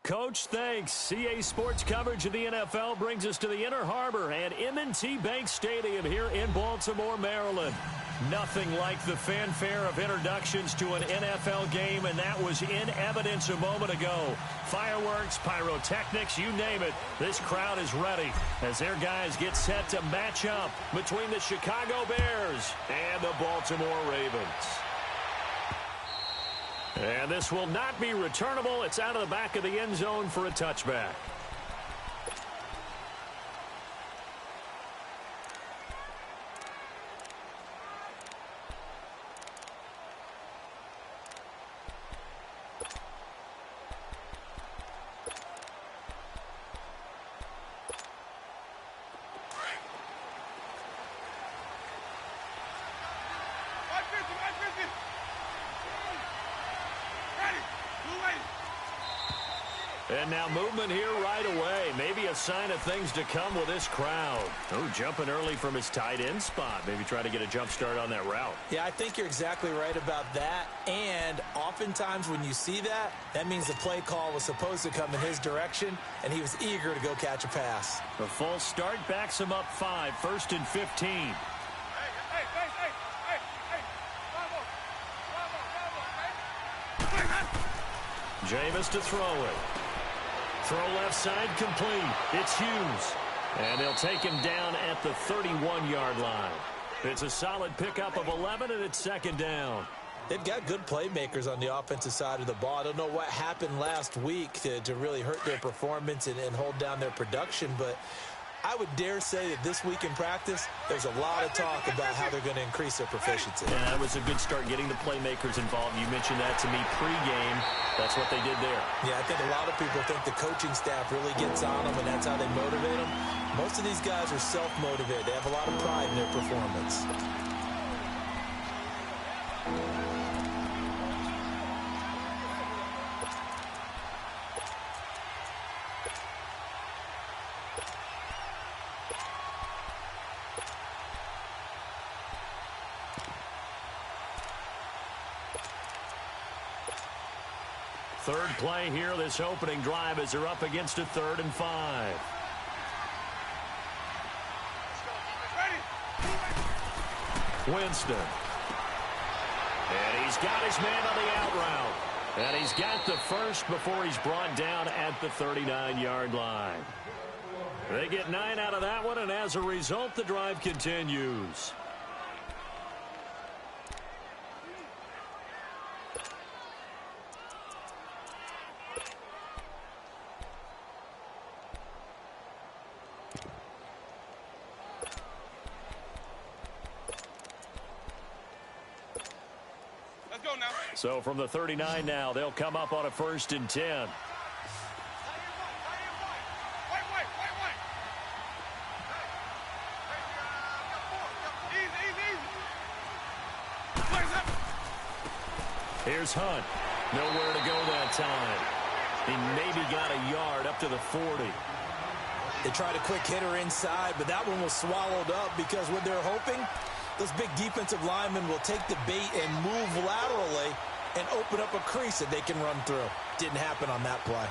Coach, thanks. CA Sports coverage of the NFL brings us to the Inner Harbor at M&T Bank Stadium here in Baltimore, Maryland. Nothing like the fanfare of introductions to an NFL game, and that was in evidence a moment ago. Fireworks, pyrotechnics, you name it. This crowd is ready as their guys get set to match up between the Chicago Bears and the Baltimore Ravens. And this will not be returnable. It's out of the back of the end zone for a touchback. And now movement here right away. Maybe a sign of things to come with this crowd. Oh, jumping early from his tight end spot. Maybe try to get a jump start on that route. Yeah, I think you're exactly right about that. And oftentimes when you see that, that means the play call was supposed to come in his direction, and he was eager to go catch a pass. The false start backs him up 5, 1st and 15. Jameis to throw it. Throw left side complete. It's Hughes. And they'll take him down at the 31-yard line. It's a solid pickup of 11, and it's 2nd down. They've got good playmakers on the offensive side of the ball. I don't know what happened last week to really hurt their performance and hold down their production, but I would dare say that this week in practice, there's a lot of talk about how they're going to increase their proficiency. Yeah, that was a good start getting the playmakers involved. You mentioned that to me pregame. That's what they did there. Yeah, I think a lot of people think the coaching staff really gets on them, and that's how they motivate them. Most of these guys are self-motivated. They have a lot of pride in their performance. Third play here, this opening drive, as they're up against a 3rd and 5. Winston. And he's got his man on the out route. And he's got the first before he's brought down at the 39-yard line. They get 9 out of that one, and as a result, the drive continues. So from the 39 now, they'll come up on a 1st and 10. Here's Hunt. Nowhere to go that time. He maybe got a yard up to the 40. They tried a quick hitter inside, but that one was swallowed up because what they're hoping, those big defensive linemen will take the bait and move laterally and open up a crease that they can run through. Didn't happen on that play.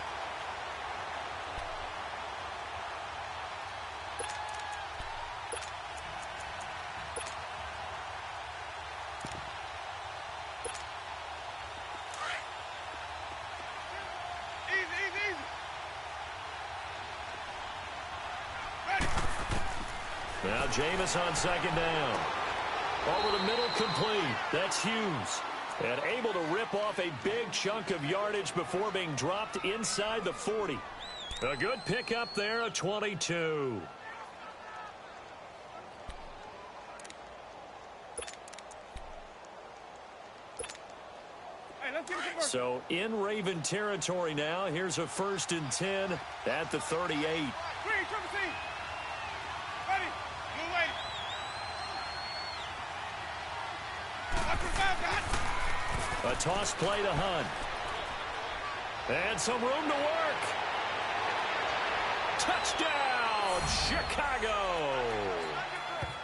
Now Jameis on 2nd down. Over the middle, complete. That's Hughes. And able to rip off a big chunk of yardage before being dropped inside the 40. A good pickup there, a 22. So in Raven territory now. Here's a 1st and 10 at the 38. A toss play to Hunt. And some room to work. Touchdown, Chicago.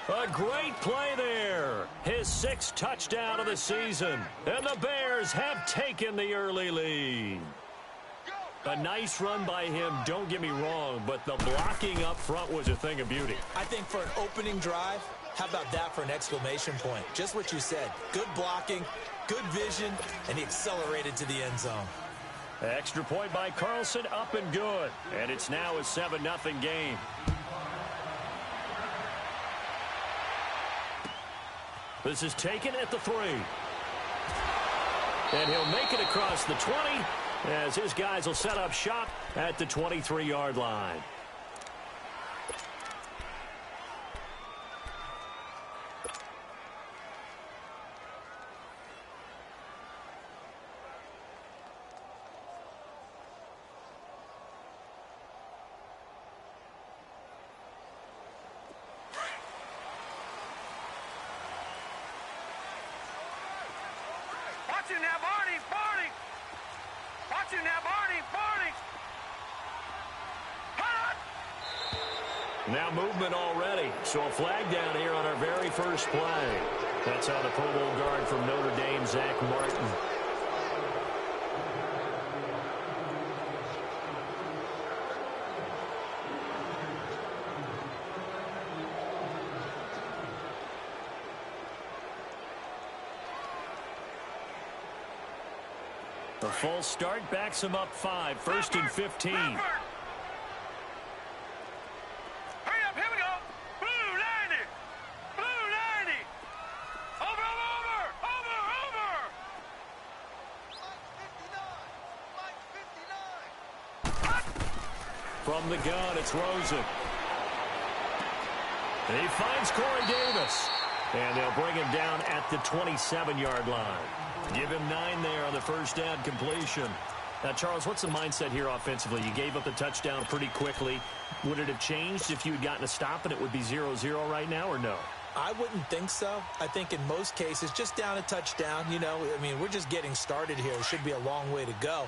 A great play there. His 6th touchdown of the season. And the Bears have taken the early lead. A nice run by him, don't get me wrong, but the blocking up front was a thing of beauty. I think for an opening drive, how about that for an exclamation point? Just what you said. Good blocking, good vision, and he accelerated to the end zone. Extra point by Carlson, up and good. And it's now a 7-0 game. This is taken at the 3. And he'll make it across the 20 as his guys will set up shop at the 23-yard line. Now movement already, so a flag down here on our very first play. That's on the Pro Bowl guard from Notre Dame, Zach Martin. The false start backs him up 5, 1st and 15. From the gun, it's Rosen. And he finds Corey Davis. And they'll bring him down at the 27-yard line. Give him 9 there on the first down completion. Now, Charles, what's the mindset here offensively? You gave up the touchdown pretty quickly. Would it have changed if you had gotten a stop and it would be 0-0 right now, or no? I wouldn't think so. I think in most cases, just down a touchdown, you know, I mean, we're just getting started here. It should be a long way to go.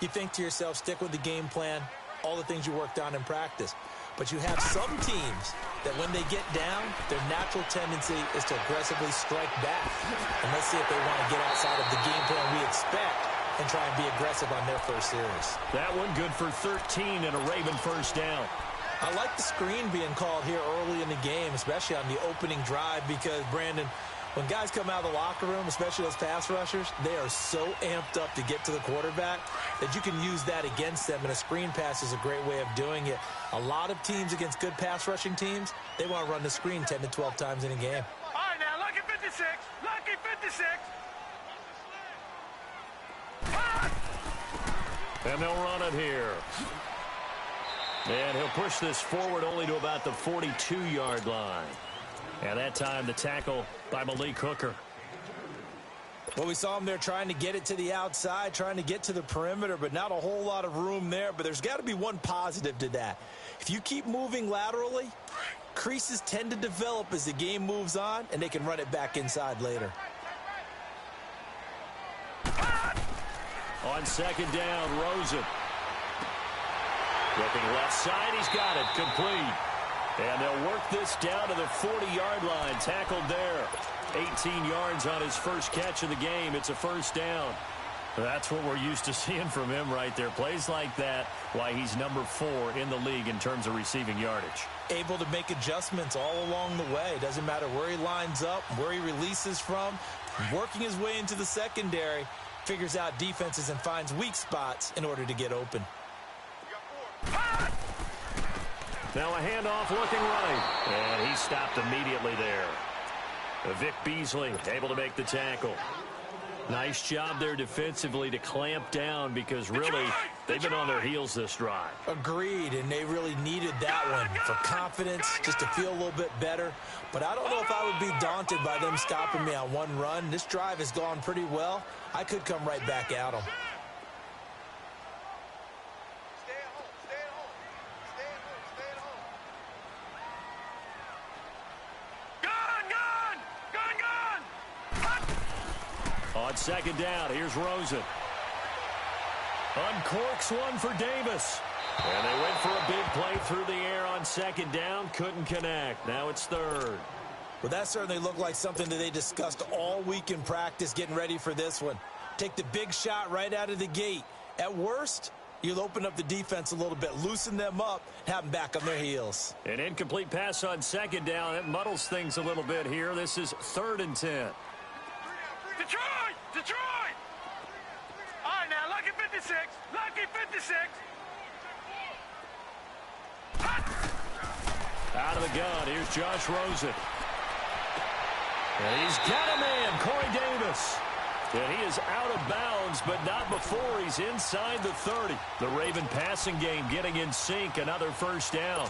You think to yourself, stick with the game plan, all the things you worked on in practice. But you have some teams that when they get down, their natural tendency is to aggressively strike back. And let's see if they want to get outside of the game plan we expect and try and be aggressive on their first series. That one good for 13 and a Raven first down. I like the screen being called here early in the game, especially on the opening drive, because, Brandon, when guys come out of the locker room, especially those pass rushers, they are so amped up to get to the quarterback that you can use that against them, and a screen pass is a great way of doing it. A lot of teams against good pass rushing teams, they want to run the screen 10 to 12 times in a game. All right, now, lucky 56. Lucky 56. And they'll run it here. And he'll push this forward only to about the 42-yard line. And that time the tackle by Malik Hooker. Well, we saw him there trying to get it to the outside, trying to get to the perimeter, but not a whole lot of room there. But there's got to be one positive to that. If you keep moving laterally, creases tend to develop as the game moves on, and they can run it back inside later. On second down, Rosen. Looking left side, he's got it, complete. And they'll work this down to the 40-yard line, tackled there. 18 yards on his first catch of the game. It's a first down. That's what we're used to seeing from him right there. Plays like that, why he's number 4 in the league in terms of receiving yardage. Able to make adjustments all along the way. Doesn't matter where he lines up, where he releases from. Working his way into the secondary, figures out defenses and finds weak spots in order to get open. Now a handoff looking right. And he stopped immediately there. Vic Beasley able to make the tackle. Nice job there defensively to clamp down, because really they've been on their heels this drive. Agreed, and they really needed that one for confidence, just to feel a little bit better. But I don't know if I would be daunted by them stopping me on one run. This drive has gone pretty well. I could come right back at them. On second down, here's Rosen. Uncorks one for Davis. And they went for a big play through the air on second down. Couldn't connect. Now it's third. Well, that certainly looked like something that they discussed all week in practice, getting ready for this one. Take the big shot right out of the gate. At worst, You'll open up the defense a little bit, loosen them up, have them back on their heels. An incomplete pass on second down. It muddles things a little bit here. This is 3rd and 10. Detroit! Detroit! All right, now, lucky 56. Lucky 56. Out of the gun, here's Josh Rosen. And he's got a man, Corey Davis. And he is out of bounds, but not before he's inside the 30. The Raven passing game getting in sync, another first down.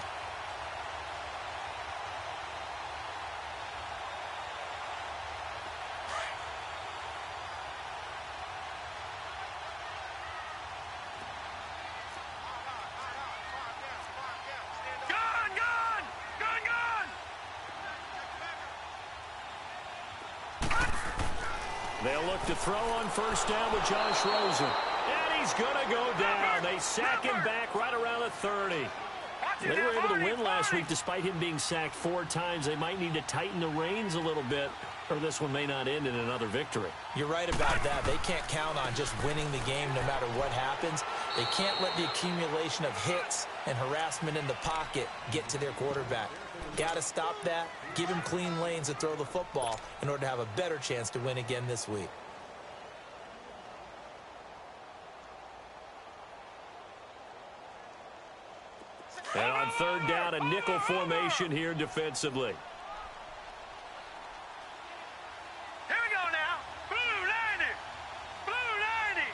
They'll look to throw on first down with Josh Rosen. And he's going to go down. They sack him back right around the 30. They were able to win last week despite him being sacked 4 times. They might need to tighten the reins a little bit, or this one may not end in another victory. You're right about that. They can't count on just winning the game no matter what happens. They can't let the accumulation of hits and harassment in the pocket get to their quarterback. Got to stop that. Give him clean lanes to throw the football in order to have a better chance to win again this week. And on 3rd down, a nickel formation here defensively. Here we go now. Blue 90. Blue 90.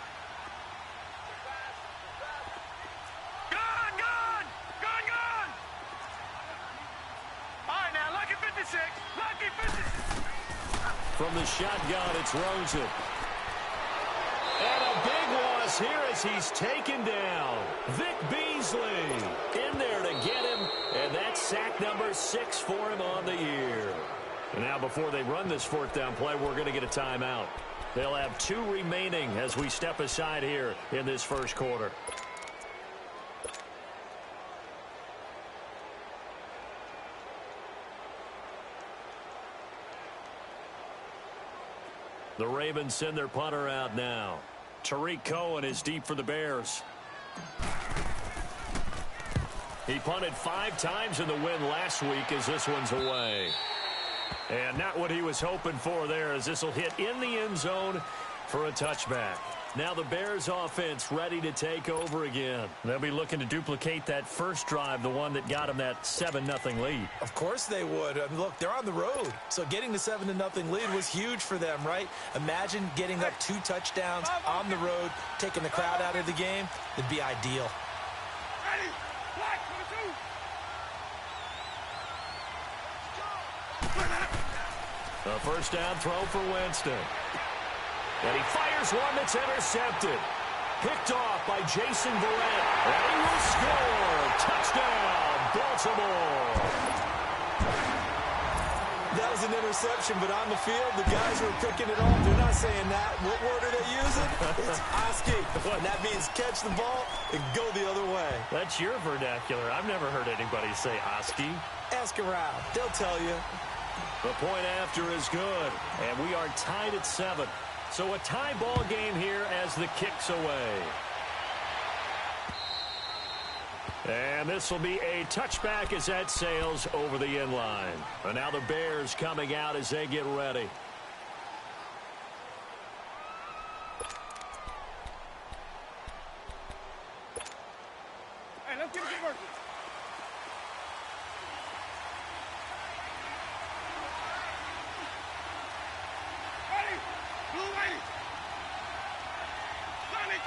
Gone, gone. Gone, gone. All right, now, lucky 56. Lucky 56. From the shotgun, it's Rosen. And a big loss here as he's taken down. Vic Beasley in there to get him, and that's sack number 6 for him on the year. And now before they run this 4th down play, we're going to get a timeout. They'll have 2 remaining as we step aside here in this first quarter. The Ravens send their punter out now. Tariq Cohen is deep for the Bears. He punted 5 times in the win last week as this one's away. And not what he was hoping for there as this will hit in the end zone for a touchback. Now the Bears offense ready to take over again. They'll be looking to duplicate that first drive, the one that got them that 7-0 lead. Of course they would. I mean, look, they're on the road. So getting the 7-0 lead was huge for them, right? Imagine getting up 2 touchdowns on the road, taking the crowd out of the game. It'd be ideal. Ready. Black 22. A first down throw for Winston. And he fires one that's intercepted. Picked off by Jason Verrett. And he will score. Touchdown, Baltimore. That was an interception, but on the field, the guys who are picking it off, they're not saying that. What word are they using? It's Oski. And that means catch the ball and go the other way. That's your vernacular. I've never heard anybody say Oski. Ask around. They'll tell you. The point after is good. And we are tied at 7. So a tie ball game here as the kick's away. And this will be a touchback as that sails over the end line. And now the Bears coming out as they get ready. Hey, let's get it working. Ready. Blue 80. Johnny.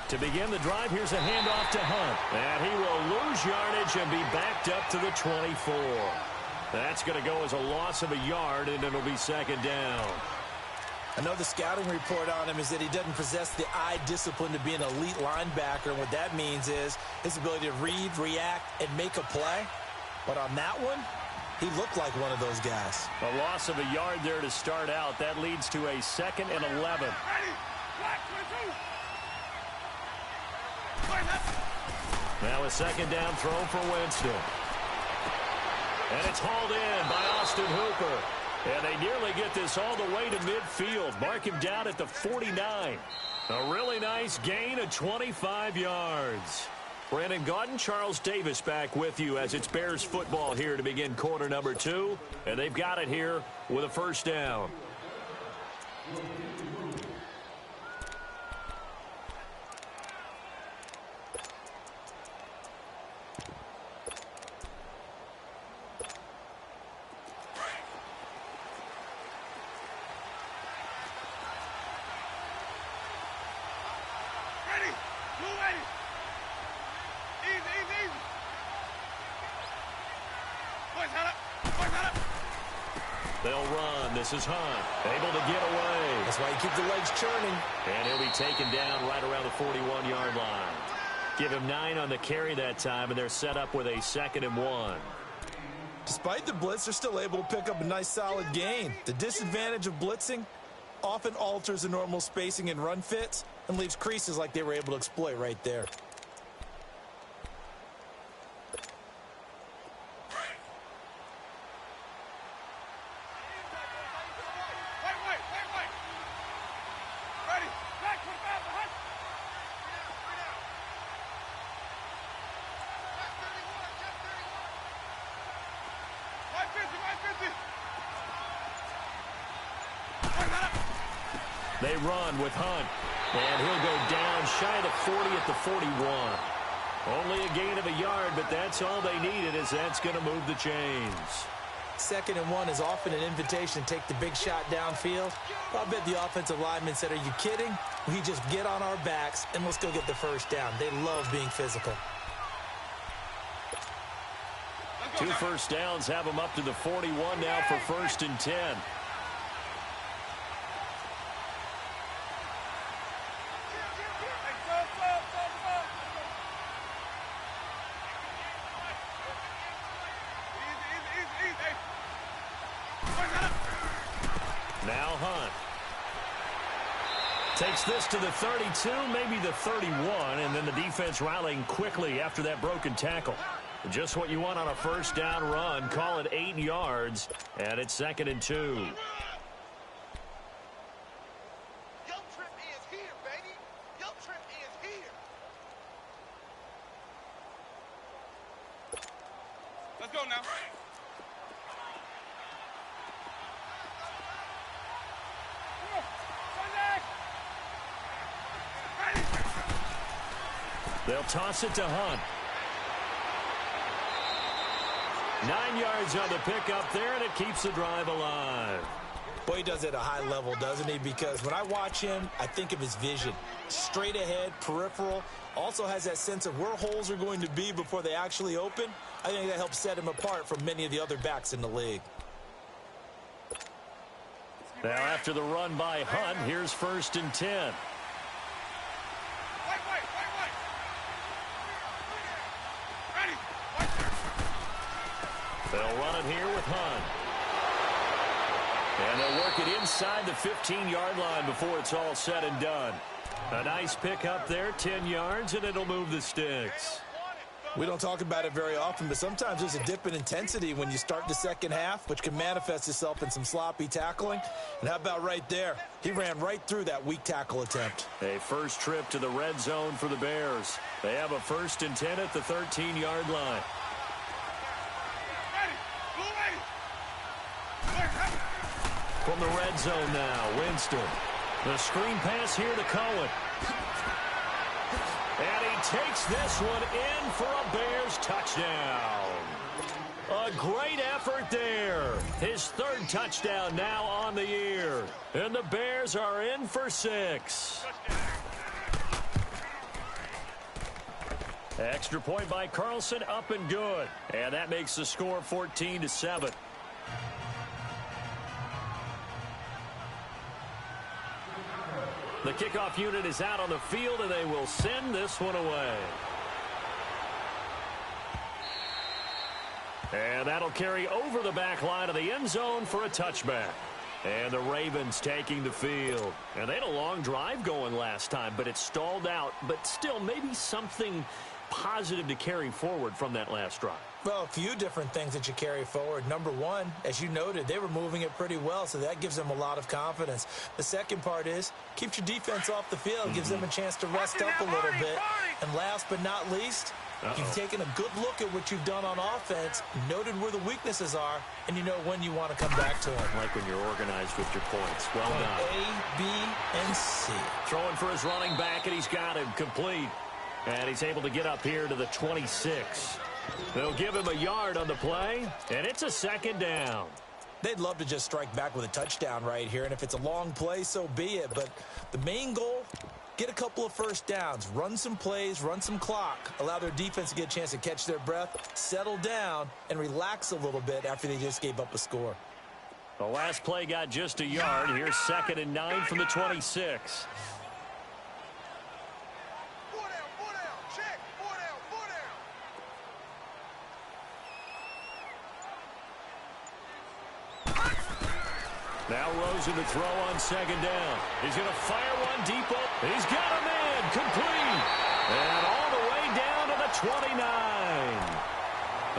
To begin the drive, here's a handoff to Hunt. And he will lose yardage and be backed up to the 24. That's going to go as a loss of a yard, and it'll be 2nd down. I know the scouting report on him is that he doesn't possess the eye discipline to be an elite linebacker. And what that means is his ability to read, react, and make a play. But on that one, he looked like one of those guys. A loss of a yard there to start out. That leads to a 2nd and 11. Ready. Black 22. Now a 2nd down throw for Winston. And it's hauled in by Austin Hooper. And they nearly get this all the way to midfield. Mark him down at the 49. A really nice gain of 25 yards. Brandon Gaudin, Charles Davis back with you as it's Bears football here to begin quarter number 2. And they've got it here with a first down. They'll run. This is Hunt. Able to get away. That's why you keep the legs churning. And he'll be taken down right around the 41-yard line. Give him 9 on the carry that time, and they're set up with a 2nd and 1. Despite the blitz, they're still able to pick up a nice solid gain. The disadvantage of blitzing often alters the normal spacing and run fits and leaves creases like they were able to exploit right there. They run with Hunt, and he'll go down shy of the 40 at the 41. Only a gain of a yard, but that's all they needed, as that's going to move the chains. 2nd and 1 is often an invitation to take the big shot downfield. I bet the offensive lineman said, "Are you kidding? We just get on our backs and let's go get the first down." They love being physical. 2 first downs have them up to the 41 now for 1st and 10. Now Hunt takes this to the 32, maybe the 31, and then the defense rallying quickly after that broken tackle. Just what you want on a first down run. Call it 8 yards, and it's 2nd and 2. Let's go now. They'll toss it to Hunt. 9 yards on the pickup there, and it keeps the drive alive. Boy, he does it at a high level, doesn't he? Because when I watch him, I think of his vision. Straight ahead, peripheral. Also has that sense of where holes are going to be before they actually open. I think that helps set him apart from many of the other backs in the league. Now after the run by Hunt, here's 1st and 10. They'll run it here with Hunt. And they'll work it inside the 15-yard line before it's all said and done. A nice pick up there, 10 yards, and it'll move the sticks. We don't talk about it very often, but sometimes there's a dip in intensity when you start the second half, which can manifest itself in some sloppy tackling. And how about right there? He ran right through that weak tackle attempt. A first trip to the red zone for the Bears. They have a 1st and 10 at the 13-yard line. From the red zone now, Winston. The screen pass here to Cohen. And he takes this one in for a Bears touchdown. A great effort there. His 3rd touchdown now on the year. And the Bears are in for 6. Extra point by Carlson, up and good. And that makes the score 14-7. The kickoff unit is out on the field, and they will send this one away. And that'll carry over the back line of the end zone for a touchback. And the Ravens taking the field. And they had a long drive going last time, but it stalled out. But still, maybe something positive to carry forward from that last drive? Well, a few different things that you carry forward. Number one, as you noted, they were moving it pretty well, so that gives them a lot of confidence. The second part is, keeps your defense off the field, gives them a chance to rest up a little bit. And last but not least, you've taken a good look at what you've done on offense, noted where the weaknesses are, and you know when you want to come back to them. Like when you're organized with your points. Well done. A, B, and C. Throwing for his running back, and he's got him complete. And he's able to get up here to the 26. They'll give him a yard on the play, and it's a second down. They'd love to just strike back with a touchdown right here, and if it's a long play, so be it. But the main goal, get a couple of first downs, run some plays, run some clock, allow their defense to get a chance to catch their breath, settle down, and relax a little bit after they just gave up a score. The last play got just a yard. Here's 2nd and 9 from the 26. Now Rosen to throw on 2nd down. He's going to fire one deep up. He's got a man complete. And all the way down to the 29.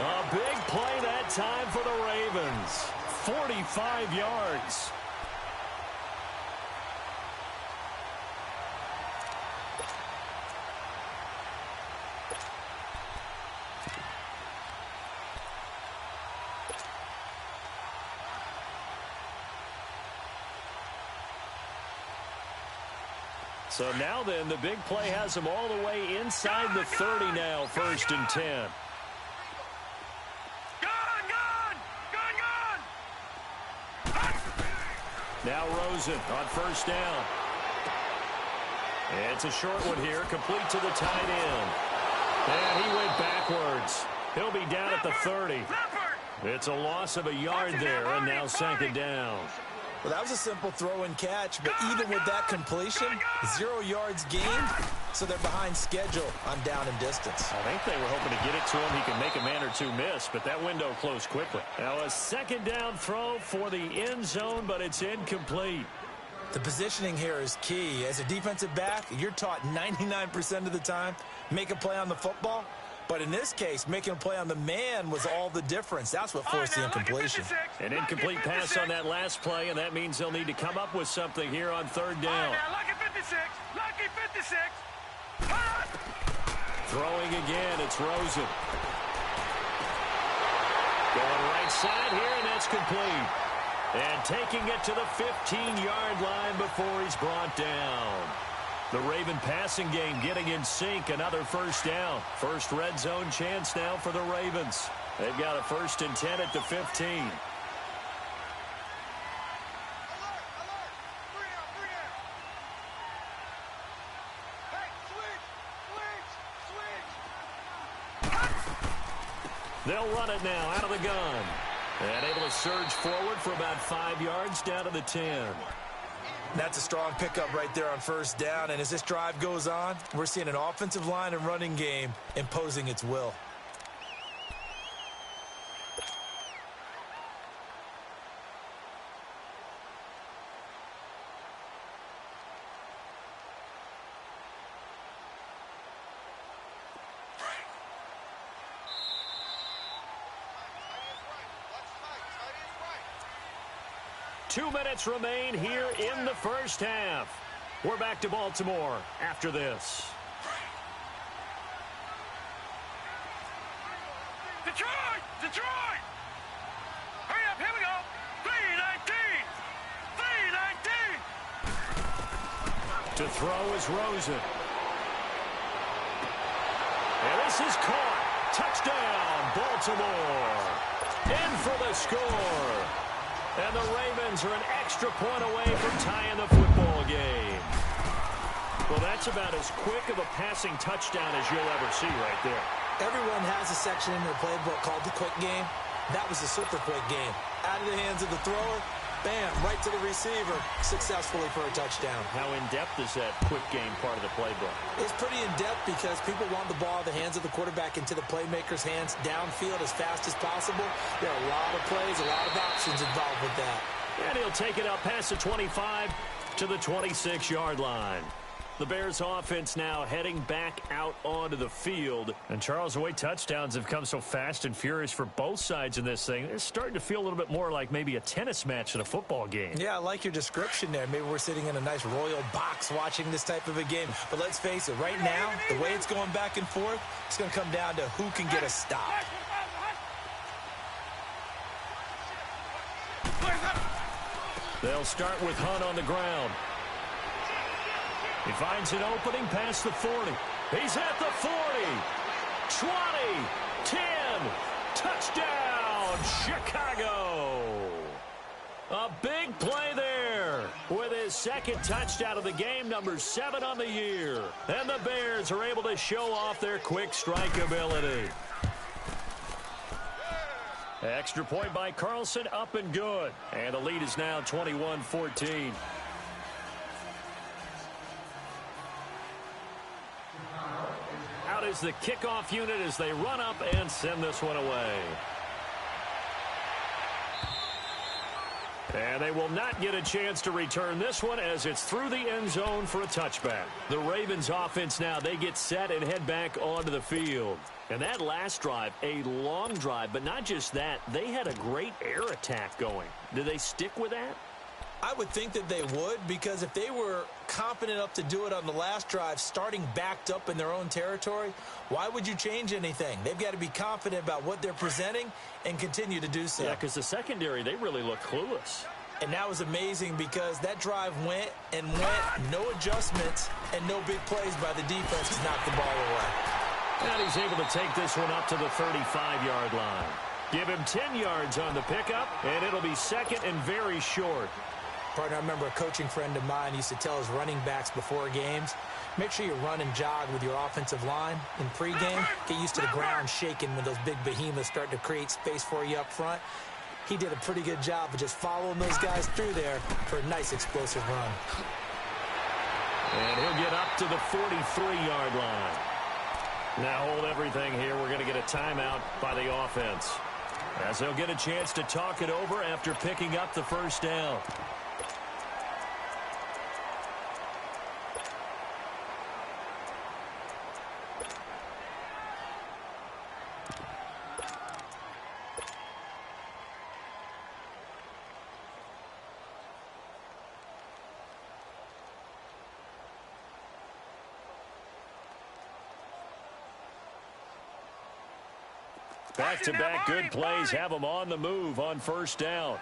A big play that time for the Ravens. 45 yards. So now then, the big play has him all the way inside the 30 now, 1st and 10. Now Rosen on 1st down. It's a short one here, complete to the tight end. And he went backwards. He'll be down at the 30. It's a loss of a yard there, and now 2nd down. Well, that was a simple throw and catch, but even with that completion, 0 yards gained, so they're behind schedule on down and distance. I think they were hoping to get it to him. He can make a man or two miss, but that window closed quickly. Now a 2nd down throw for the end zone, but it's incomplete. The positioning here is key. As a defensive back, you're taught 99% of the time, make a play on the football. But in this case, making a play on the man was all the difference. That's what forced the incompletion. An incomplete pass on that last play, and that means they'll need to come up with something here on 3rd down. Lucky 56. Lucky 56. Throwing again, it's Rosen. Going right side here, and that's complete. And taking it to the 15-yard line before he's brought down. The Raven passing game getting in sync. Another 1st down. First red zone chance now for the Ravens. They've got a 1st and 10 at the 15. They'll run it now out of the gun. And able to surge forward for about 5 yards down to the 10. That's a strong pickup right there on 1st down. And as this drive goes on, we're seeing an offensive line and running game imposing its will. Two minutes remain here in the 1st half. We're back to Baltimore after this. Detroit! Detroit! Hurry up, here we go! 3-19! 3-19! To throw is Rosen. And this is caught. Touchdown, Baltimore. In for the score. And the Ravens are an extra point away from tying the football game. Well, that's about as quick of a passing touchdown as you'll ever see right there. Everyone has a section in their playbook called the quick game. That was a super quick game. Out of the hands of the thrower, bam, right to the receiver, successfully for a touchdown. How in-depth is that quick game part of the playbook? It's pretty in-depth because people want the ball in the hands of the quarterback into the playmaker's hands downfield as fast as possible. There are a lot of plays, a lot of options involved with that. And he'll take it up past the 25 to the 26-yard line. The Bears offense now heading back out onto the field. And Charles, the way touchdowns have come so fast and furious for both sides in this thing, it's starting to feel a little bit more like maybe a tennis match in a football game. Yeah, I like your description there. Maybe we're sitting in a nice royal box watching this type of a game. But let's face it, right now, the way it's going back and forth, it's going to come down to who can get a stop. They'll start with Hunt on the ground. He finds an opening past the 40. He's at the 40. 20. 10. Touchdown, Chicago. A big play there with his second touchdown of the game, number 7 on the year. And the Bears are able to show off their quick strike ability. Extra point by Carlson, up and good. And the lead is now 21-14. Out is the kickoff unit as they run up and send this one away. And they will not get a chance to return this one as it's through the end zone for a touchback. The Ravens offense now, they get set and head back onto the field. And that last drive, a long drive, but not just that, they had a great air attack going. Do they stick with that? I would think that they would, because if they were confident enough to do it on the last drive, starting backed up in their own territory, why would you change anything? They've got to be confident about what they're presenting and continue to do so. Yeah, because the secondary, they really look clueless. And that was amazing because that drive went and went, no adjustments and no big plays by the defense to knock the ball away. And he's able to take this one up to the 35-yard line. Give him 10 yards on the pickup, and it'll be second and very short. Partner, I remember a coaching friend of mine used to tell his running backs before games, make sure you run and jog with your offensive line in pregame. Get used to the ground shaking when those big behemoths start to create space for you up front. He did a pretty good job of just following those guys through there for a nice explosive run. And he'll get up to the 43-yard line. Now hold everything here. We're going to get a timeout by the offense, as they'll get a chance to talk it over after picking up the first down. Back-to-back good plays have them on the move on first down.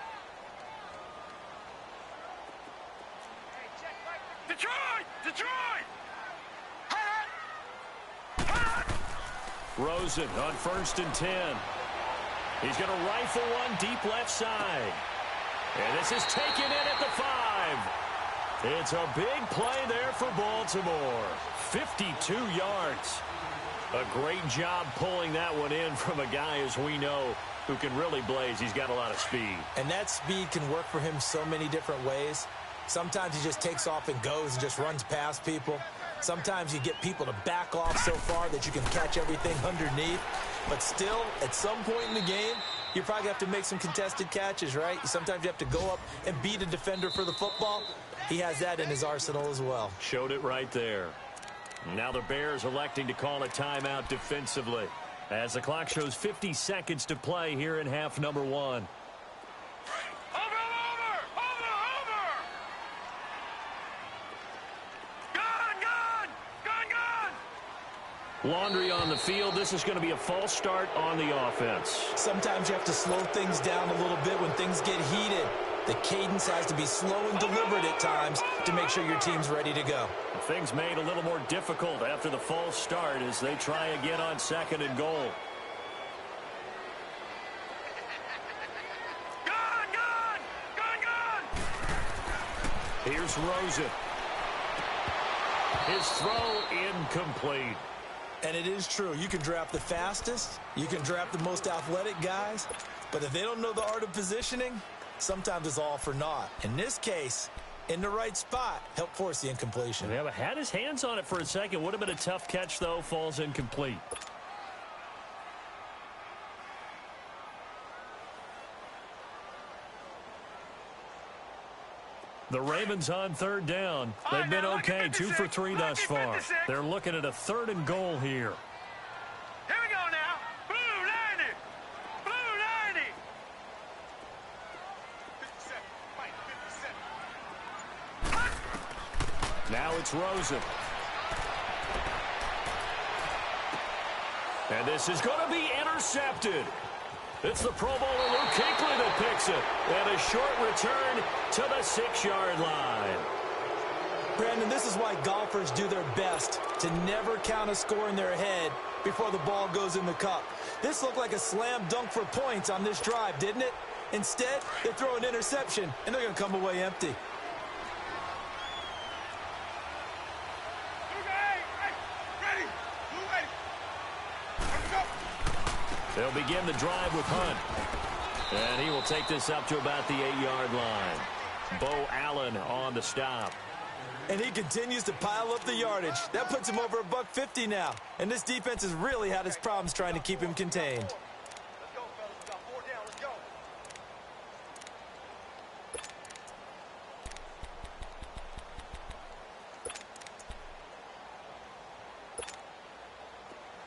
Detroit! Detroit! Rosen on 1st and 10. He's going to rifle one deep left side. And this is taken in at the 5. It's a big play there for Baltimore. 52 yards. A great job pulling that one in from a guy, as we know, who can really blaze. He's got a lot of speed. And that speed can work for him so many different ways. Sometimes he just takes off and goes and just runs past people. Sometimes you get people to back off so far that you can catch everything underneath. But still, at some point in the game, you probably have to make some contested catches, right? Sometimes you have to go up and beat a defender for the football. He has that in his arsenal as well. Showed it right there. Now the Bears electing to call a timeout defensively, as the clock shows 50 seconds to play here in half number 1. Over! Gun! Laundry on the field. This is going to be a false start on the offense. Sometimes you have to slow things down a little bit when things get heated. The cadence has to be slow and deliberate at times to make sure your team's ready to go. Things made a little more difficult after the false start as they try again on 2nd and goal. Gun! Here's Rosen. His throw incomplete. And it is true. You can draft the fastest. You can draft the most athletic guys. But if they don't know the art of positioning, sometimes it's all for naught. In this case, in the right spot, help force the incompletion. Yeah, but had his hands on it for a second. Would have been a tough catch, though. Falls incomplete. The Ravens on third down. They've been okay, 2 for 3 thus far. They're looking at a 3rd and goal here. Here we go now. Blue 90. Blue 90. 57. Now it's Rosen. And this is going to be intercepted. It's the Pro Bowler Luke Kuechly that picks it. And a short return to the 6-yard line. Brandon, this is why golfers do their best to never count a score in their head before the ball goes in the cup. This looked like a slam dunk for points on this drive, didn't it? Instead, they throw an interception, and they're going to come away empty. They'll begin the drive with Hunt. And he will take this up to about the 8-yard line. Bo Allen on the stop. And he continues to pile up the yardage. That puts him over $150 now. And this defense has really had its problems trying to keep him contained. Let's go, fellas. We got 4 down. Let's go.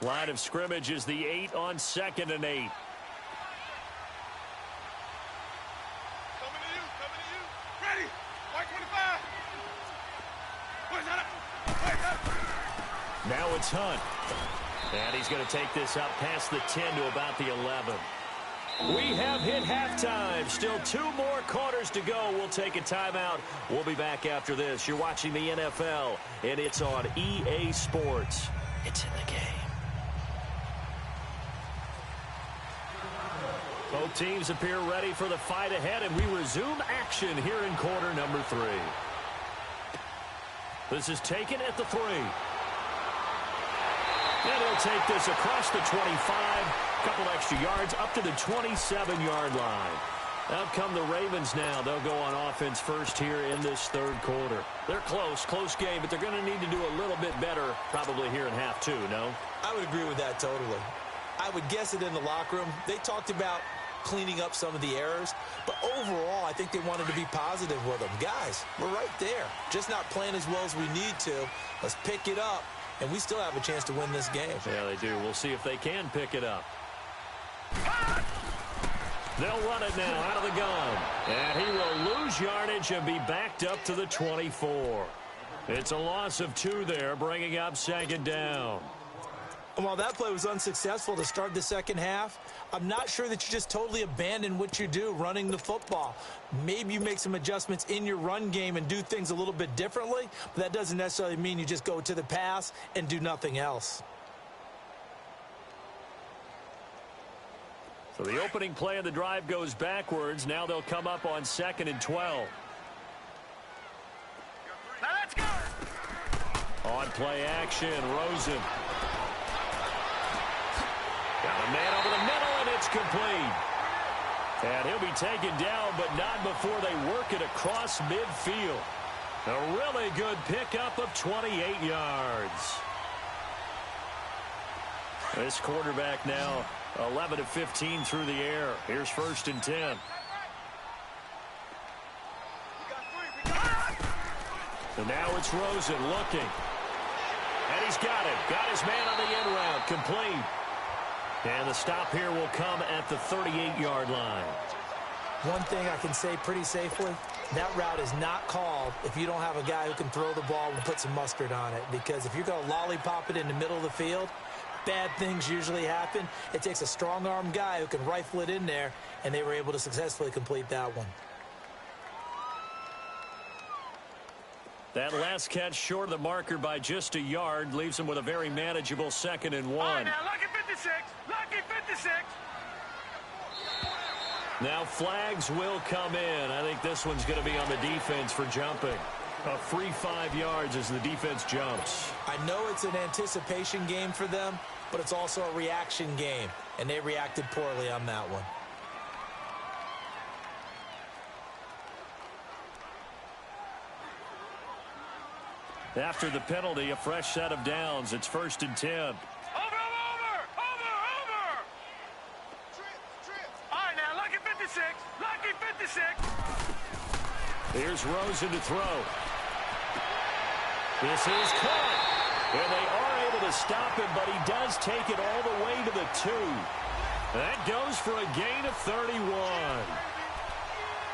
Line of scrimmage is the 8 on 2nd and 8. Coming to you. Coming to you. Ready. White 25. Where's that up? Now it's Hunt. And he's going to take this up past the 10 to about the 11. We have hit halftime. Still 2 more quarters to go. We'll take a timeout. We'll be back after this. You're watching the NFL, and it's on EA Sports. It's in the game. Both teams appear ready for the fight ahead, and we resume action here in quarter number 3. This is taken at the 3. And he'll take this across the 25. A couple extra yards up to the 27-yard line. Out come the Ravens now. They'll go on offense first here in this 3rd quarter. They're close game, but they're going to need to do a little bit better probably here in half 2, no? I would agree with that totally. I would guess it in the locker room. They talked about cleaning up some of the errors, but overall I think they wanted to be positive with them. Guys, we're right there, just not playing as well as we need to. Let's pick it up, and we still have a chance to win this game. Yeah, they do. We'll see if they can pick it up. They'll run it now out of the gun, and he will lose yardage and be backed up to the 24. It's a loss of 2 there, bringing up 2nd down. And while that play was unsuccessful to start the 2nd half, I'm not sure that you just totally abandon what you do running the football. Maybe you make some adjustments in your run game and do things a little bit differently, but that doesn't necessarily mean you just go to the pass and do nothing else. So the opening play of the drive goes backwards. Now they'll come up on 2nd and 12. Now let's go. On play action, Rosen. Got a man over the middle, and it's complete. And he'll be taken down, but not before they work it across midfield. A really good pickup of 28 yards. This quarterback now 11 of 15 through the air. Here's 1st and 10. And now it's Rosen looking. And he's got it. Got his man on the end route. Complete. And the stop here will come at the 38-yard line. One thing I can say pretty safely, that route is not called if you don't have a guy who can throw the ball and put some mustard on it. Because if you're going to lollipop it in the middle of the field, bad things usually happen. It takes a strong-arm guy who can rifle it in there, and they were able to successfully complete that one. That last catch short of the marker by just a yard leaves him with a very manageable 2nd and 1. All right, now, lucky 56. Lucky 56. Now flags will come in. I think this one's going to be on the defense for jumping. A free 5 yards as the defense jumps. I know it's an anticipation game for them, but it's also a reaction game, and they reacted poorly on that one. After the penalty, a fresh set of downs. It's 1st and 10. Over. All right, now, lucky 56. Lucky 56. Here's Rosen to throw. This is caught. And they are able to stop him, but he does take it all the way to the 2. That goes for a gain of 31.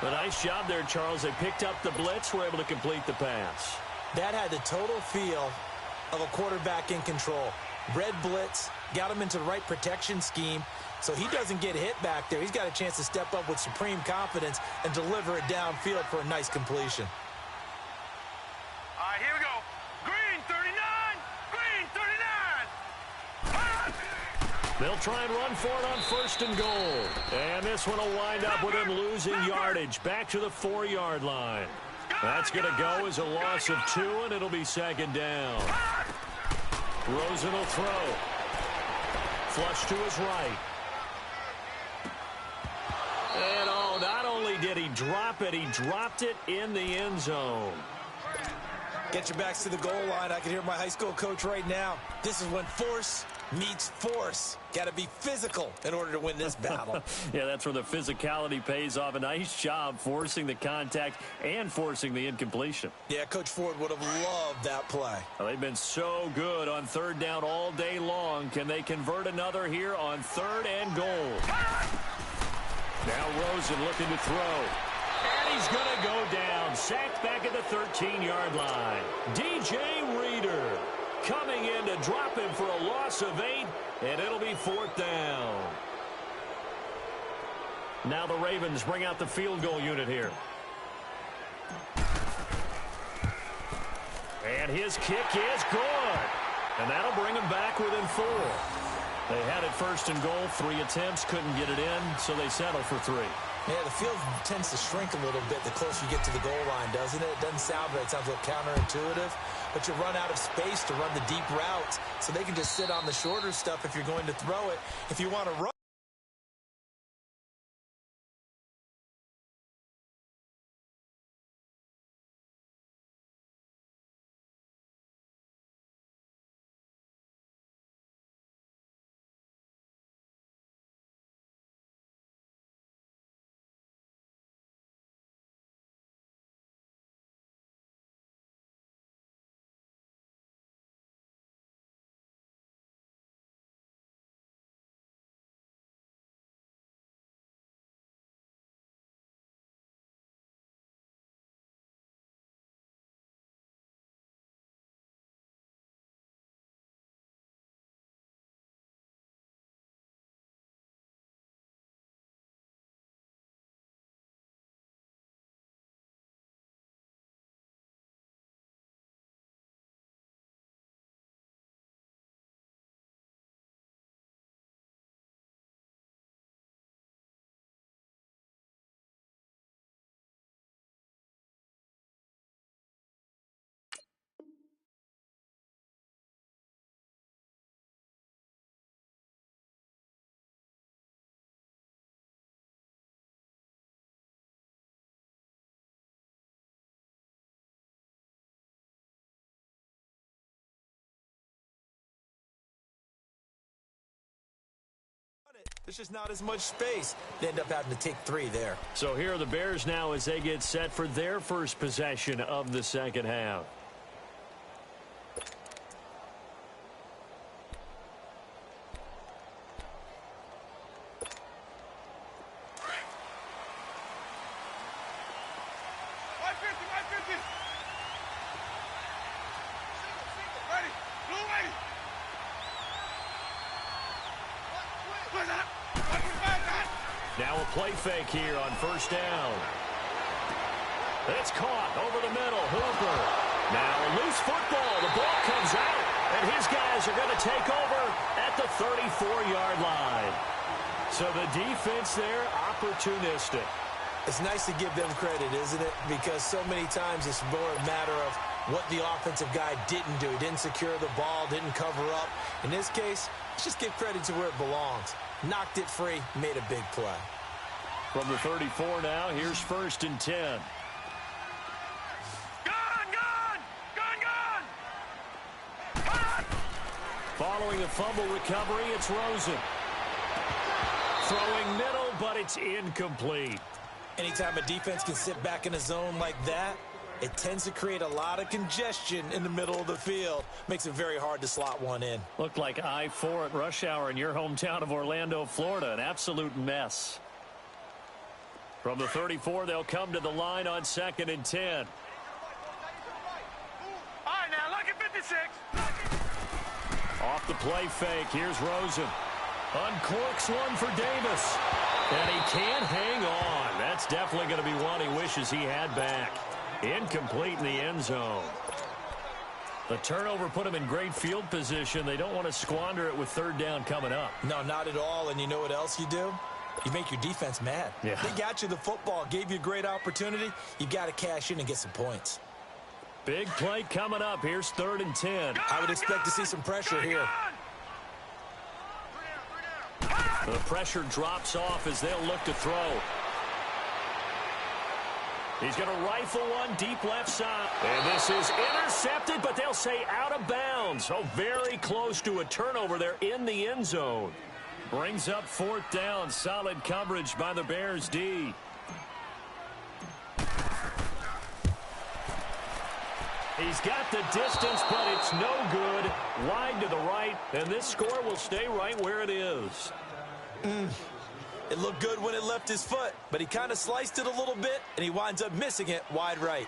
A nice job there, Charles. They picked up the blitz, were able to complete the pass. That had the total feel of a quarterback in control. Red blitz, got him into the right protection scheme, so he doesn't get hit back there. He's got a chance to step up with supreme confidence and deliver it downfield for a nice completion. All right, here we go. Green 39. Green 39. They'll try and run for it on 1st and goal. And this one will wind up with him losing yardage back to the 4-yard line. That's going to go as a loss of 2, and it'll be 2nd down. Rosen will throw. Flush to his right. And not only did he drop it, he dropped it in the end zone. Get your backs to the goal line. I can hear my high school coach right now. This is when force meets force. Got to be physical in order to win this battle. Yeah, that's where the physicality pays off. A nice job forcing the contact and forcing the incompletion. Yeah, Coach Ford would have loved that play. Well, they've been so good on 3rd down all day long. Can they convert another here on 3rd and goal? Now Rosen looking to throw. And he's going to go down. Sacked back at the 13-yard line. DJ Reader coming in to drop him for a loss of 8, and it'll be 4th down. Now the Ravens bring out the field goal unit here. And his kick is good. And that'll bring him back within 4. They had it 1st and goal, 3 attempts, couldn't get it in, so they settle for 3. Yeah, the field tends to shrink a little bit the closer you get to the goal line, doesn't it? It doesn't sound right. It sounds a little counterintuitive. But you run out of space to run the deep routes, so they can just sit on the shorter stuff if you're going to throw it. If you want to run. There's just not as much space. They end up having to take 3 there. So here are the Bears now as they get set for their first possession of the 2nd half. Now a play fake here on 1st down. It's caught over the middle. Hooper. Now a loose football. The ball comes out, and his guys are going to take over at the 34-yard line. So the defense there, opportunistic. It's nice to give them credit, isn't it? Because so many times it's more a matter of what the offensive guy didn't do. Didn't secure the ball, didn't cover up. In this case, let's just give credit to where it belongs. Knocked it free, made a big play. From the 34 now, here's 1st and 10. Following the fumble recovery, it's Rosen. Throwing middle, but it's incomplete. Anytime a defense can sit back in a zone like that, it tends to create a lot of congestion in the middle of the field. Makes it very hard to slot one in. Looked like I-4 at rush hour in your hometown of Orlando, Florida. An absolute mess. From the 34, they'll come to the line on 2nd and 10. All right, now, look at 56. Off the play fake, here's Rosen. Uncorks one for Davis. And he can't hang on. That's definitely going to be one he wishes he had back. Incomplete in the end zone. The turnover put him in great field position. They don't want to squander it with 3rd down coming up. No, not at all. And you know what else you do? You make your defense mad. Yeah. They got you the football, gave you a great opportunity. You got to cash in and get some points. Big play coming up. Here's 3rd and 10. I would expect to see some pressure here. The pressure drops off as they'll look to throw. He's going to rifle one deep left side. And this is intercepted, but they'll say out of bounds. So very close to a turnover there in the end zone. Brings up 4th down. Solid coverage by the Bears D. He's got the distance, but it's no good. Wide to the right, and this score will stay right where it is. It looked good when it left his foot, but he kind of sliced it a little bit, and he winds up missing it wide right.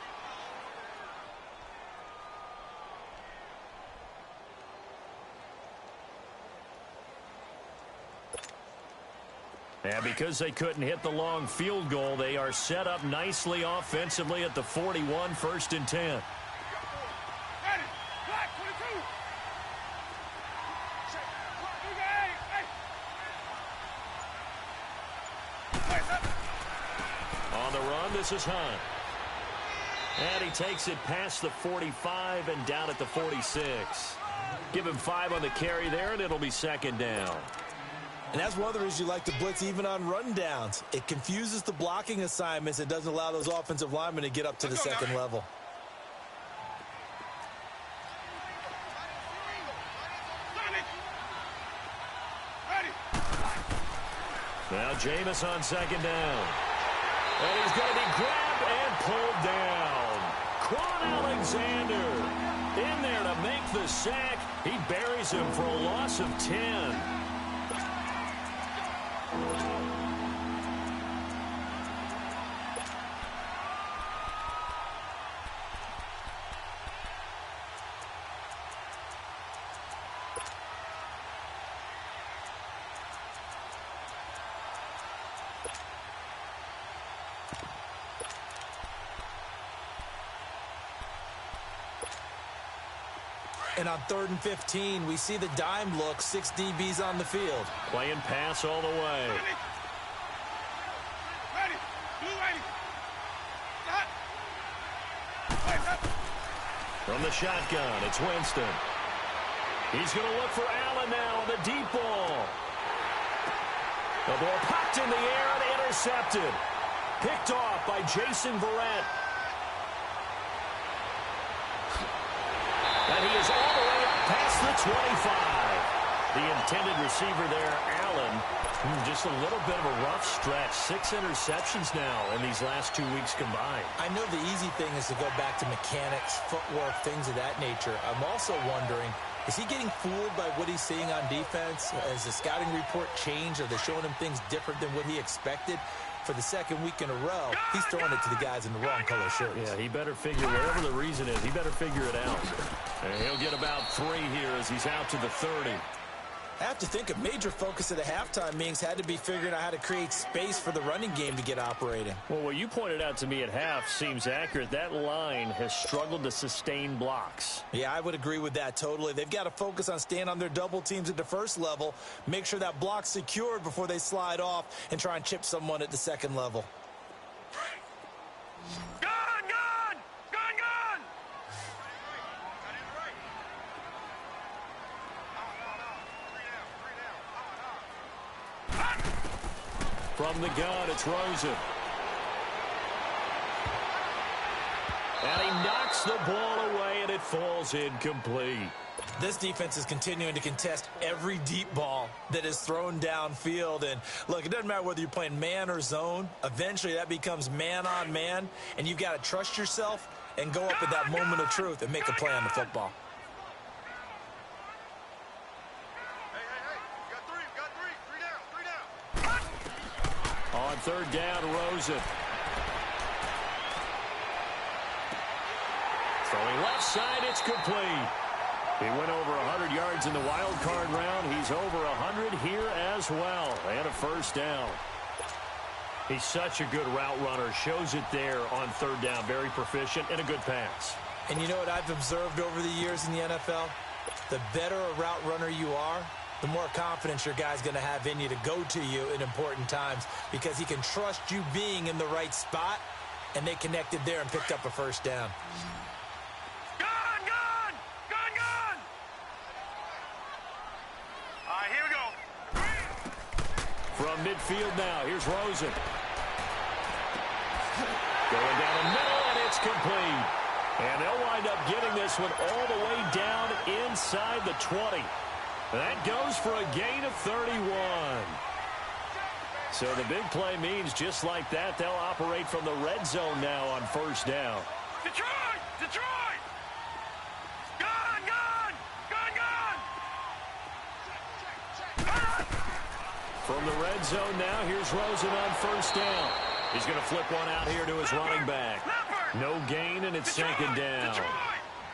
And because they couldn't hit the long field goal, they are set up nicely offensively at the 41, 1st and 10. This is Hunt. And he takes it past the 45 and down at the 46. Give him 5 on the carry there, and it'll be 2nd down. And that's one of the reasons you like to blitz even on rundowns. It confuses the blocking assignments and doesn't allow those offensive linemen to get up to the 2nd level. Now Jameis on 2nd down. And he's going to be grabbed and pulled down. Quan Alexander in there to make the sack. He buries him for a loss of 10. And on 3rd and 15, we see the dime look, 6 DBs on the field. Playing pass all the way. From the shotgun, it's Winston. He's going to look for Allen now on the deep ball. The ball popped in the air and intercepted. Picked off by Jason Verrett. And he is all the way up past the 25. The intended receiver there, Allen, just a little bit of a rough stretch. 6 interceptions now in these last 2 weeks combined. I know the easy thing is to go back to mechanics, footwork, things of that nature. I'm also wondering, is he getting fooled by what he's seeing on defense? Has the scouting report changed? Are they showing him things different than what he expected? For the 2nd week in a row, he's throwing it to the guys in the wrong color shirts. Yeah, he better figure, whatever the reason is, he better figure it out. And he'll get about 3 here as he's out to the 30. I have to think a major focus of the halftime meetings had to be figuring out how to create space for the running game to get operating. Well, what you pointed out to me at half seems accurate. That line has struggled to sustain blocks. Yeah, I would agree with that totally. They've got to focus on staying on their double teams at the 1st level, make sure that block's secured before they slide off and try and chip someone at the 2nd level. From the gun, it's Rosen. And he knocks the ball away, and it falls incomplete. This defense is continuing to contest every deep ball that is thrown downfield. And, look, it doesn't matter whether you're playing man or zone. Eventually that becomes man on man, and you've got to trust yourself and go up at that moment of truth and make a play on the football. On third down, Rosen. Throwing left side, it's complete. He went over 100 yards in the wild card round. He's over 100 here as well. And a first down. He's such a good route runner. Shows it there on third down. Very proficient and a good pass. And you know what I've observed over the years in the NFL? The better a route runner you are, the more confidence your guy's going to have in you to go to you in important times, because he can trust you being in the right spot, and they connected there and picked up a first down. Here we go. From midfield now, here's Rosen. Going down the middle, and it's complete. And they'll wind up getting this one all the way down inside the 20. That goes for a gain of 31. So the big play means just like that, they'll operate from the red zone now on first down. Detroit! Detroit! Gun! Gun! Gun! Gun! From the red zone now, here's Rosen on first down. He's going to flip one out here to his running back. No gain, and it's second down.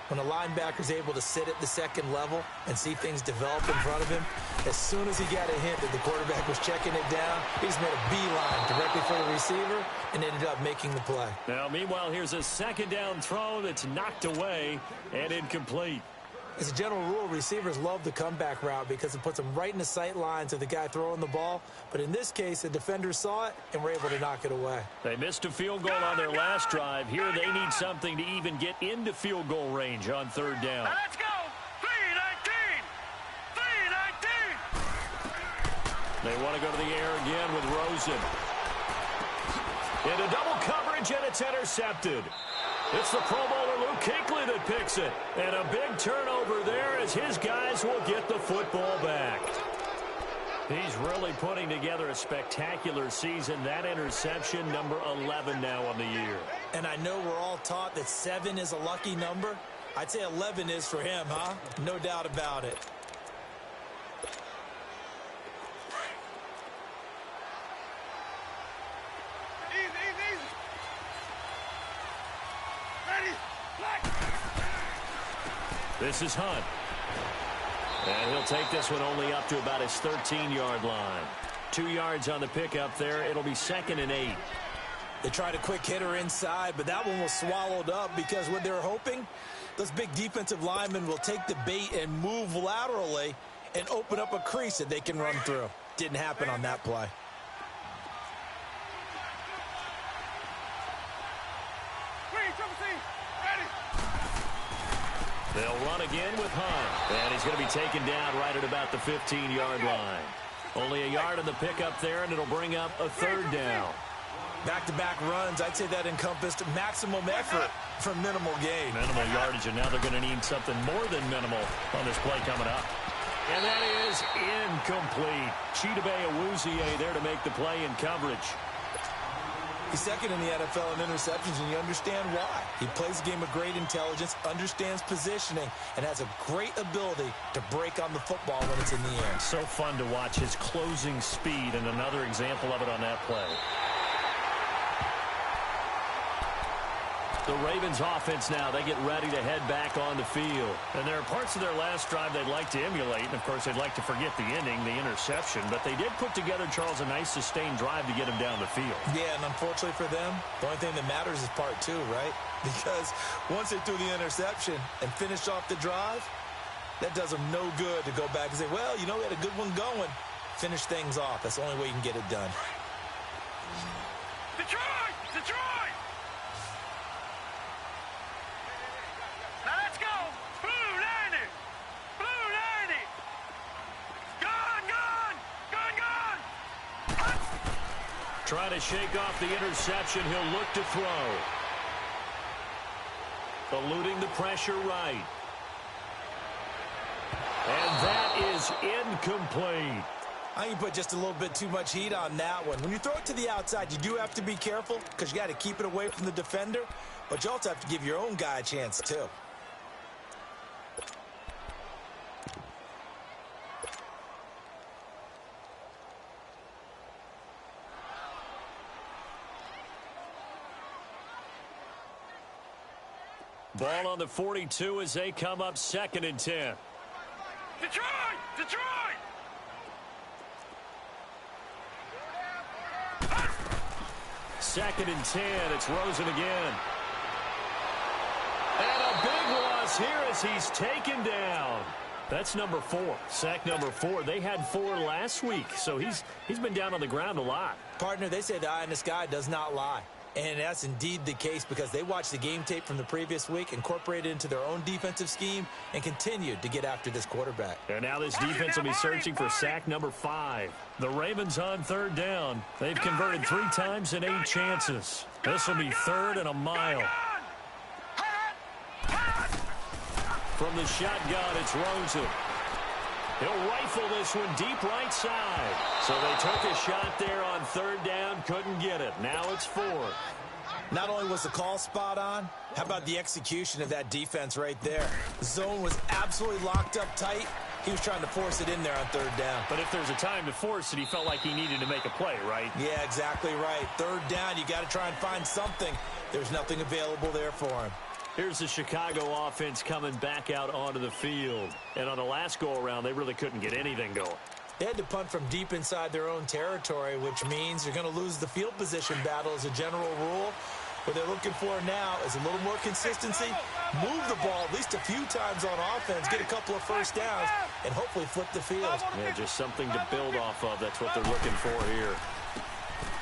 When a linebacker's able to sit at the second level and see things develop in front of him, as soon as he got a hint that the quarterback was checking it down, he just made a beeline directly for the receiver and ended up making the play. Now, meanwhile, here's a second down throw that's knocked away and incomplete. As a general rule, receivers love the comeback route because it puts them right in the sight lines of the guy throwing the ball. But in this case, the defender saw it and were able to knock it away. They missed a field goal on their last drive. Here they need something to even get into field goal range on third down. Now let's go. 3-19. 3-19. They want to go to the air again with Rosen. Into double coverage, and it's intercepted. It's the Pro Bowler Luke Kuechly that picks it. And a big turnover there as his guys will get the football back. He's really putting together a spectacular season. That interception, number 11 now on the year. And I know we're all taught that 7 is a lucky number. I'd say 11 is for him, huh? No doubt about it. This is Hunt. And he'll take this one only up to about his 13-yard line. 2 yards on the pickup there. It'll be 2nd and 8. They tried a quick hitter inside, but that one was swallowed up because what they're hoping, those big defensive linemen will take the bait and move laterally and open up a crease that they can run through. Didn't happen on that play. They'll run again with Hunt. And he's going to be taken down right at about the 15-yard line. Only a yard on the pickup there, and it'll bring up a third down. Back-to-back runs, I'd say that encompassed maximum effort for minimal gain. Minimal yardage, and now they're going to need something more than minimal on this play coming up. And that is incomplete. Chidobe Awuzie there to make the play in coverage. He's second in the NFL in interceptions, and you understand why. He plays a game of great intelligence, understands positioning, and has a great ability to break on the football when it's in the air. So fun to watch his closing speed, and another example of it on that play. The Ravens offense now, they get ready to head back on the field. And there are parts of their last drive they'd like to emulate. And, of course, they'd like to forget the ending, the interception. But they did put together, Charles, a nice sustained drive to get him down the field. Yeah, and unfortunately for them, the only thing that matters is part 2, right? Because once they threw the interception and finished off the drive, that does them no good to go back and say, well, you know, we had a good one going. Finish things off. That's the only way you can get it done. Detroit! Detroit! Now let's go! Blue 90! Blue 90! Gun! Gun! Gun! Gun! Trying to shake off the interception. He'll look to throw. Eluding the pressure right. And that is incomplete. I think you put just a little bit too much heat on that one. When you throw it to the outside, you do have to be careful because you got to keep it away from the defender, but you also have to give your own guy a chance too. Ball on the 42 as they come up 2nd and 10. Detroit! Detroit! Second and 10. It's Rosen again. And a big loss here as he's taken down. That's number 4. Sack number 4. They had 4 last week, so he's been down on the ground a lot. Partner, they say the eye in the sky does not lie. And that's indeed the case because they watched the game tape from the previous week, incorporated it into their own defensive scheme, and continued to get after this quarterback. And now this defense will be searching for sack number 5. The Ravens on 3rd down. They've converted 3 times in 8 chances. This will be 3rd and a mile. From the shotgun, it's Rosen. He'll rifle this one deep right side. So they took a shot there on 3rd down, couldn't get it. Now it's 4th. Not only was the call spot on, how about the execution of that defense right there? The zone was absolutely locked up tight. He was trying to force it in there on 3rd down. But if there's a time to force it, he felt like he needed to make a play, right? Yeah, exactly right. 3rd down, you got to try and find something. There's nothing available there for him. Here's the Chicago offense coming back out onto the field. And on the last go-around, they really couldn't get anything going. They had to punt from deep inside their own territory, which means you're going to lose the field position battle as a general rule. What they're looking for now is a little more consistency, move the ball at least a few times on offense, get a couple of first downs, and hopefully flip the field. Yeah, just something to build off of. That's what they're looking for here.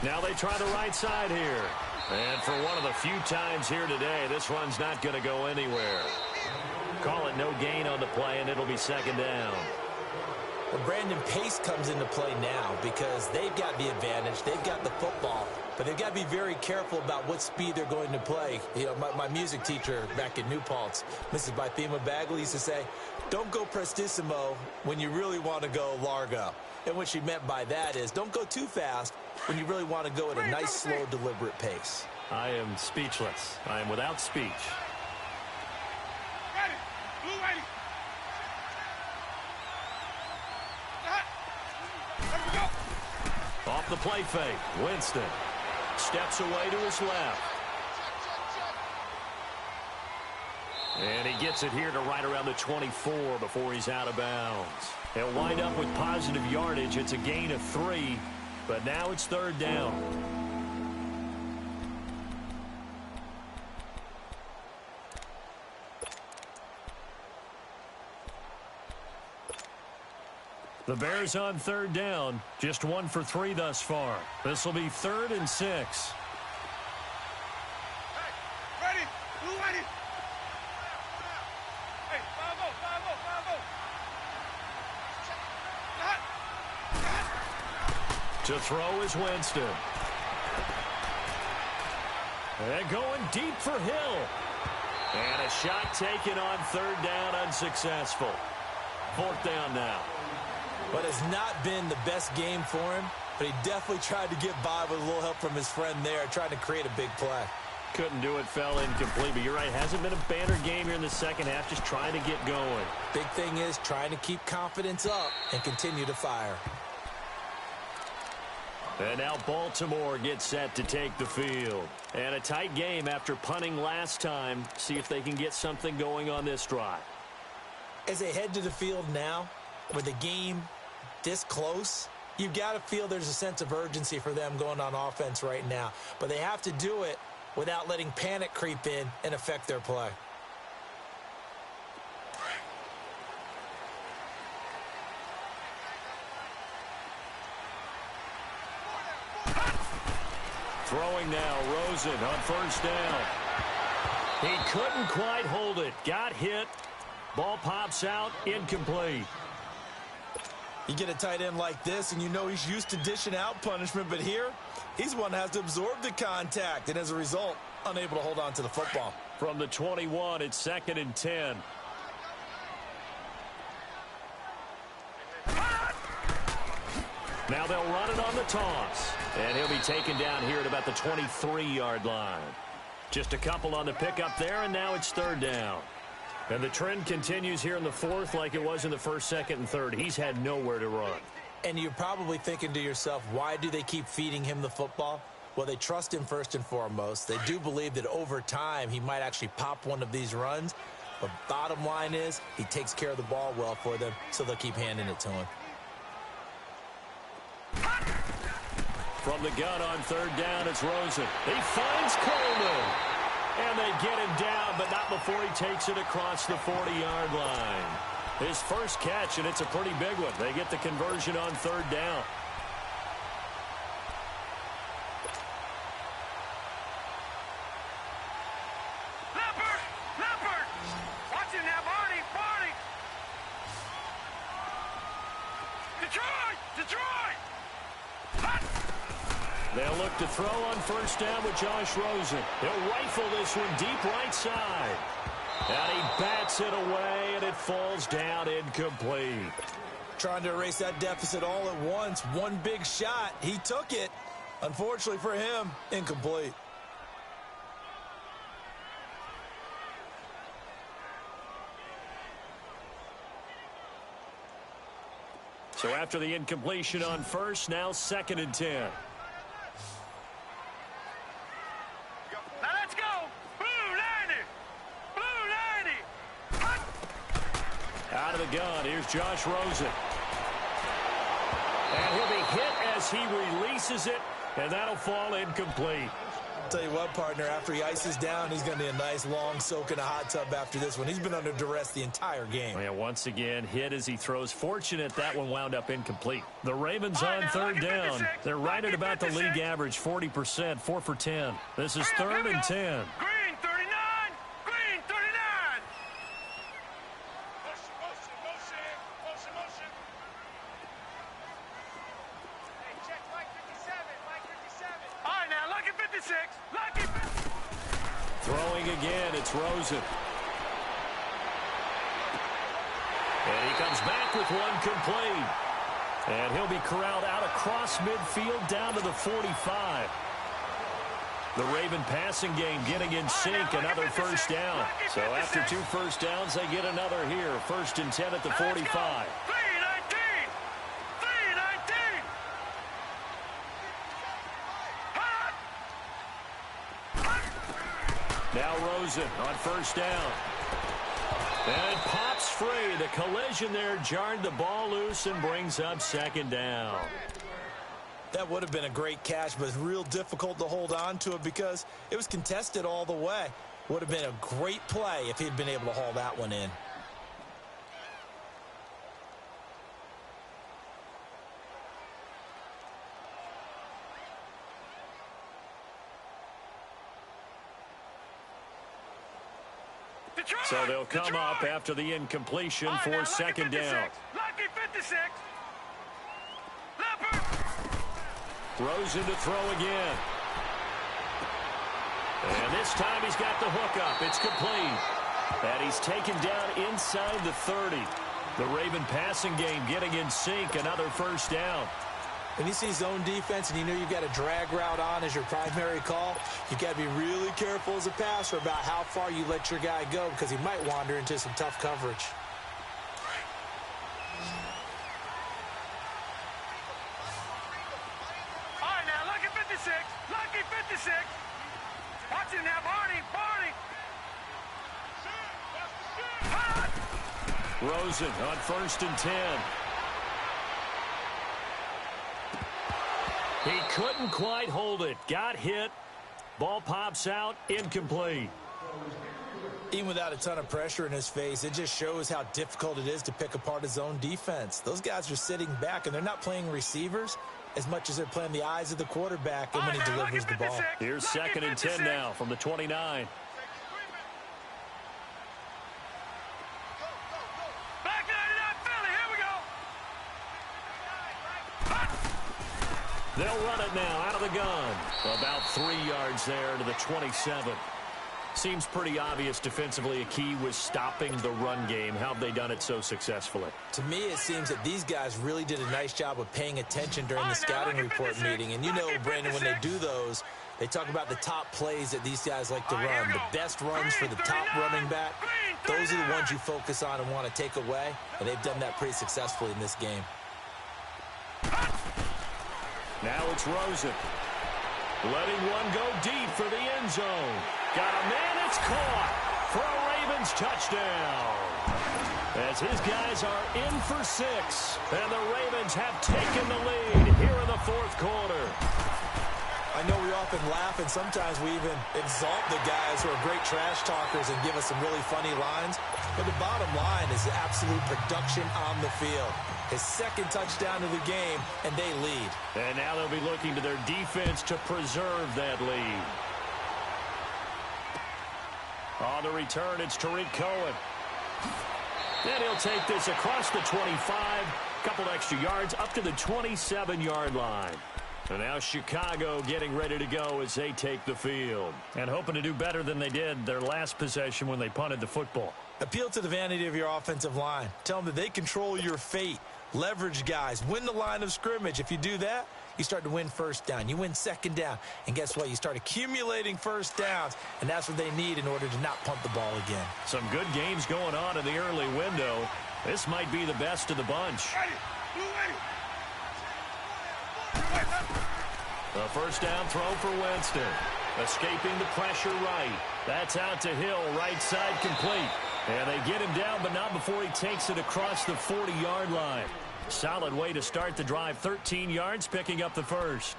Now they try the right side here. And for one of the few times here today, this run's not going to go anywhere. Call it no gain on the play, and it'll be 2nd down. Well, Brandon, pace comes into play now because they've got the advantage. They've got the football, but they've got to be very careful about what speed they're going to play. You know, my music teacher back in New Paltz, Mrs. Bythema Bagley, used to say, don't go prestissimo when you really want to go largo. And what she meant by that is don't go too fast when you really want to go at a nice, slow, deliberate pace. I am speechless. I am without speech. Ready. Blue ready. Let me go. Off the play fake, Winston steps away to his left. And he gets it here to right around the 24 before he's out of bounds. He'll wind up with positive yardage. It's a gain of 3, but now it's 3rd down. The Bears on 3rd down, just 1 for 3 thus far. This will be 3rd and 6. Hey, ready. Blue ready. Hey, 5-0. To throw is Winston. And going deep for Hill. And a shot taken on 3rd down, unsuccessful. 4th down now. But it's not been the best game for him, but he definitely tried to get by with a little help from his friend there, trying to create a big play. Couldn't do it, fell incomplete, but you're right, hasn't been a banner game here in the second half, just trying to get going. Big thing is trying to keep confidence up and continue to fire. And now Baltimore gets set to take the field. And a tight game after punting last time. See if they can get something going on this drive. As they head to the field now, with the game this close, you've got to feel there's a sense of urgency for them going on offense right now. But they have to do it without letting panic creep in and affect their play. Throwing now, Rosen on 1st down. He couldn't quite hold it. Got hit. Ball pops out, incomplete. You get a tight end like this, and you know he's used to dishing out punishment, but here, he's one that has to absorb the contact, and as a result, unable to hold on to the football. From the 21, it's 2nd and 10. Now they'll run it on the toss. And he'll be taken down here at about the 23-yard line. Just a couple on the pickup there, and now it's third down. And the trend continues here in the fourth like it was in the first, second, and third. He's had nowhere to run. And you're probably thinking to yourself, why do they keep feeding him the football? Well, they trust him first and foremost. They do believe that over time he might actually pop one of these runs. But bottom line is he takes care of the ball well for them, so they'll keep handing it to him. From the gun on third down, it's Rosen. He finds Coleman. And they get him down, but not before he takes it across the 40-yard line. His first catch, and it's a pretty big one. They get the conversion on third down. Leopard! Watch him now, Barney! Detroit! Hot! They'll look to throw on first down with Josh Rosen. He'll rifle this one deep right side. And he bats it away, and it falls down incomplete. Trying to erase that deficit all at once. One big shot. He took it. Unfortunately for him, incomplete. So after the incompletion on first, now 2nd and 10. Now let's go! Blue 90! Hot! Out of the gun, here's Josh Rosen. And he'll be hit as he releases it, and that'll fall incomplete. Tell you what, partner, after he ices down, he's going to be a nice long soak in a hot tub after this one. He's been under duress the entire game. Yeah, once again, hit as he throws. Fortunate that one wound up incomplete. The Ravens on third down. They're right at about the league average, 40%, 4 for 10. This is 3rd and 10. Green 39! Green 39! Motion. Hey, check Mike 57. All right, now, lucky 56. Lucky 56. Throwing again, it's Rosen. And he comes back with one complete. And he'll be corralled out across midfield down to the 45. The Raven passing game getting in sync, another first down. So after 2 first downs, they get another here. 1st and 10 at the 45. 319! Now Rosen on first down. And it pops free. The collision there jarred the ball loose and brings up 2nd down. That would have been a great catch, but it's real difficult to hold on to it because it was contested all the way. Would have been a great play if he'd been able to haul that one in. So they'll come up after the incompletion for 2nd down. Lucky 56. Leopard. Rosen to throw again. And this time he's got the hook up. It's complete. And he's taken down inside the 30. The Raven passing game getting in sync. Another first down. When you see zone defense and you know you've got a drag route on as your primary call, you've got to be really careful as a passer about how far you let your guy go because he might wander into some tough coverage. All right, now, lucky 56. Lucky 56. Watch it now, Barney. Hot! Rosen on 1st and 10. He couldn't quite hold it. Got hit. Ball pops out. Incomplete. Even without a ton of pressure in his face, it just shows how difficult it is to pick apart his own defense. Those guys are sitting back, and they're not playing receivers as much as they're playing the eyes of the quarterback and when he delivers the ball. Here's 2nd and 10 now from the 29. They'll run it now out of the gun. About 3 yards there to the 27. Seems pretty obvious defensively a key was stopping the run game. How have they done it so successfully? To me, it seems that these guys really did a nice job of paying attention during the scouting report meeting. And you know, Brandon, when they do those, they talk about the top plays that these guys like to run. The best runs for the top running back, those are the ones you focus on and want to take away. And they've done that pretty successfully in this game. Now it's Rosen. Letting one go deep for the end zone. Got a man, it's caught for a Ravens touchdown. As his guys are in for 6. And the Ravens have taken the lead here in the fourth quarter. I know we often laugh and sometimes we even exalt the guys who are great trash talkers and give us some really funny lines. But the bottom line is the absolute production on the field. His second touchdown of the game, and they lead. And now they'll be looking to their defense to preserve that lead. On the return, it's Tariq Cohen. And he'll take this across the 25. Couple extra yards up to the 27-yard line. And now Chicago getting ready to go as they take the field. And hoping to do better than they did their last possession when they punted the football. Appeal to the vanity of your offensive line. Tell them that they control your fate. Leverage guys. Win the line of scrimmage. If you do that, you start to win first down. You win second down. And guess what? You start accumulating first downs. And that's what they need in order to not punt the ball again. Some good games going on in the early window. This might be the best of the bunch. The first down throw for Winston. Escaping the pressure right. That's out to Hill. Right side complete. And they get him down, but not before he takes it across the 40-yard line. Solid way to start the drive. 13 yards, picking up the first.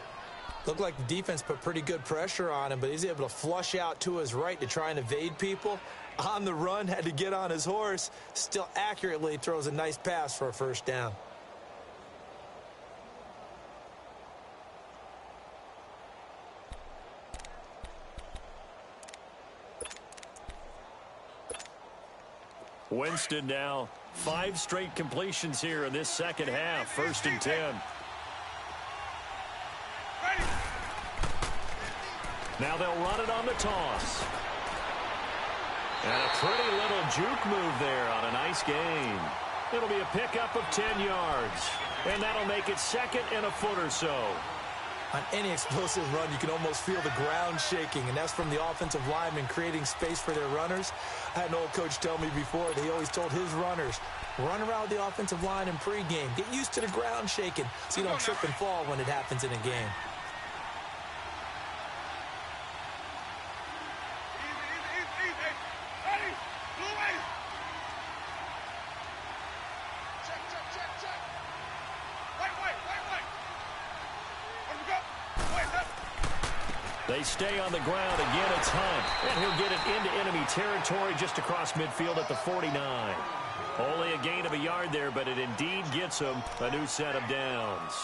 Looked like the defense put pretty good pressure on him, but he's able to flush out to his right to try and evade people. On the run, had to get on his horse. Still accurately throws a nice pass for a first down. Winston now 5 straight completions here in this second half. 1st and 10. Now they'll run it on the toss. And a pretty little juke move there on a nice gain. It'll be a pickup of 10 yards. And that'll make it 2nd and a foot or so. On any explosive run, you can almost feel the ground shaking, and that's from the offensive linemen creating space for their runners. I had an old coach tell me before, he always told his runners, run around with the offensive line in pregame. Get used to the ground shaking so you don't trip and fall when it happens in a game. They stay on the ground. Again, it's Hunt. And he'll get it into enemy territory just across midfield at the 49. Only a gain of a yard there, but it indeed gets him a new set of downs.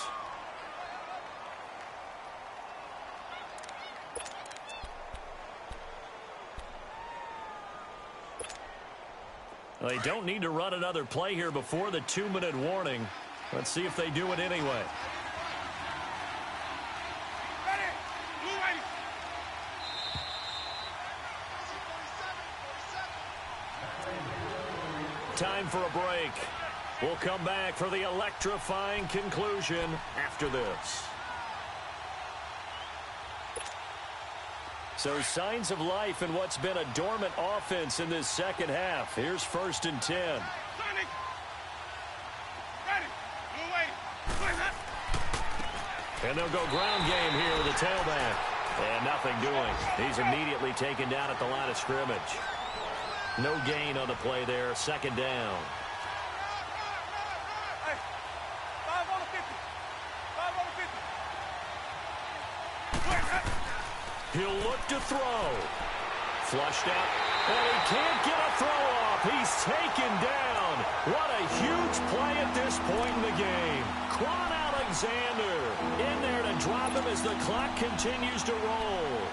They don't need to run another play here before the 2-minute warning. Let's see if they do it anyway. Time for a break. We'll come back for the electrifying conclusion after this. So signs of life in what's been a dormant offense in this second half. Here's 1st and 10. And they'll go ground game here with a tailback. And nothing doing. He's immediately taken down at the line of scrimmage. No gain on the play there. 2nd down. He'll look to throw. Flushed out. And he can't get a throw off. He's taken down. What a huge play at this point in the game. Quan Alexander in there to drop him as the clock continues to roll.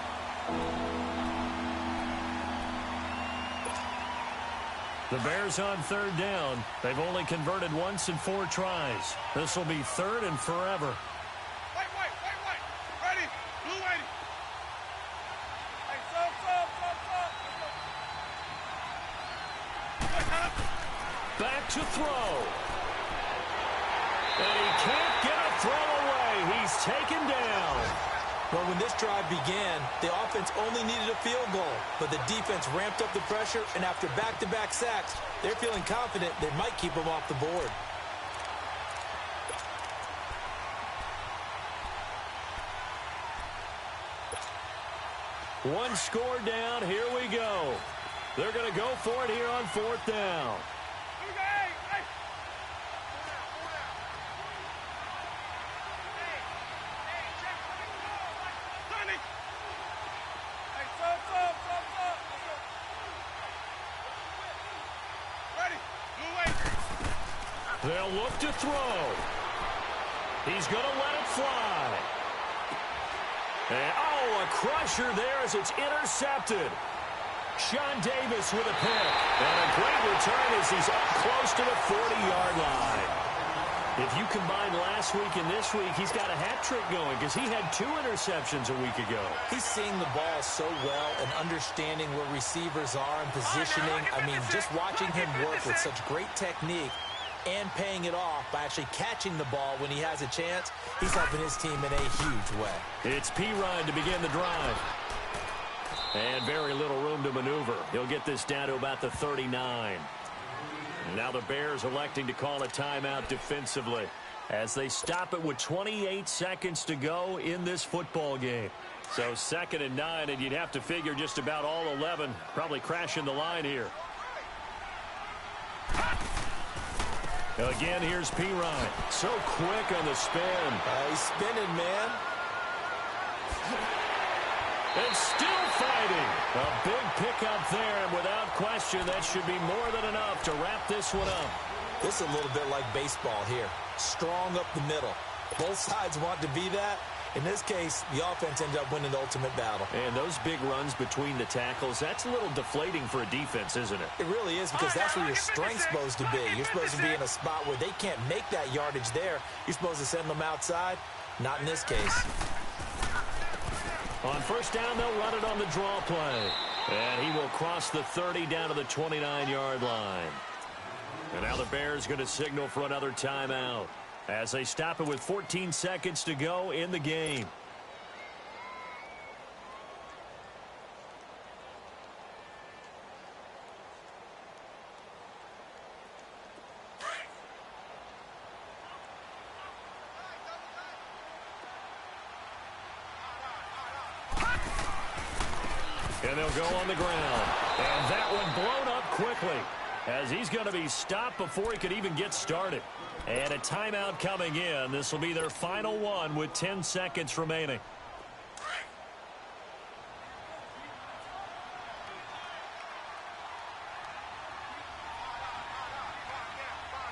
The Bears on 3rd down. They've only converted once in 4 tries. This will be 3rd and forever. Back to throw. And he can't get a throw away. He's taken down. Well, when this drive began, the offense only needed a field goal, but the defense ramped up the pressure, and after back-to-back sacks, they're feeling confident they might keep them off the board. One score down. Here we go. They're going to go for it here on fourth down. They'll look to throw. He's going to let it fly. And, oh, a crusher there as it's intercepted. Sean Davis with a pick. And a great return as he's up close to the 40-yard line. If you combine last week and this week, he's got a hat trick going because he had 2 interceptions a week ago. He's seeing the ball so well and understanding where receivers are and positioning. I mean, just watching him work with such great technique and paying it off by actually catching the ball when he has a chance, he's helping his team in a huge way. It's Pirine to begin the drive. And very little room to maneuver. He'll get this down to about the 39. Now the Bears electing to call a timeout defensively as they stop it with 28 seconds to go in this football game. So 2nd and 9, and you'd have to figure just about all 11 probably crashing the line here. Again, here's Pirine. So quick on the spin. He's spinning, man. And still fighting. A big pickup there, and without question, that should be more than enough to wrap this one up. This is a little bit like baseball here. Strong up the middle. Both sides want to be that. In this case, the offense ended up winning the ultimate battle. And those big runs between the tackles, that's a little deflating for a defense, isn't it? It really is, because that's where your strength's supposed to be. You're supposed to be in a spot where they can't make that yardage there. You're supposed to send them outside. Not in this case. On first down, they'll run it on the draw play. And he will cross the 30 down to the 29-yard line. And now the Bears going to signal for another timeout as they stop it with 14 seconds to go in the game. And they'll go on the ground. And that one blown up quickly as he's going to be stopped before he could even get started. And a timeout coming in. This will be their final one with 10 seconds remaining.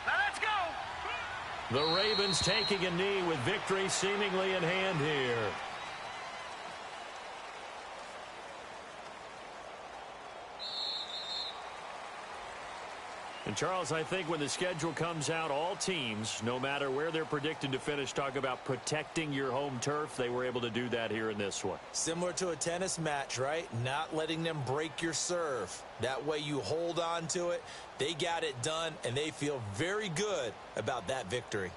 Let's go. The Ravens taking a knee with victory seemingly in hand here. And, Charles, I think when the schedule comes out, all teams, no matter where they're predicted to finish, talk about protecting your home turf. They were able to do that here in this one. Similar to a tennis match, right? Not letting them break your serve. That way you hold on to it. They got it done, and they feel very good about that victory.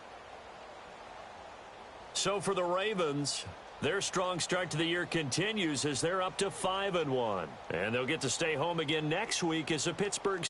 So for the Ravens, their strong start to the year continues as they're up to 5-1. And they'll get to stay home again next week as the Pittsburgh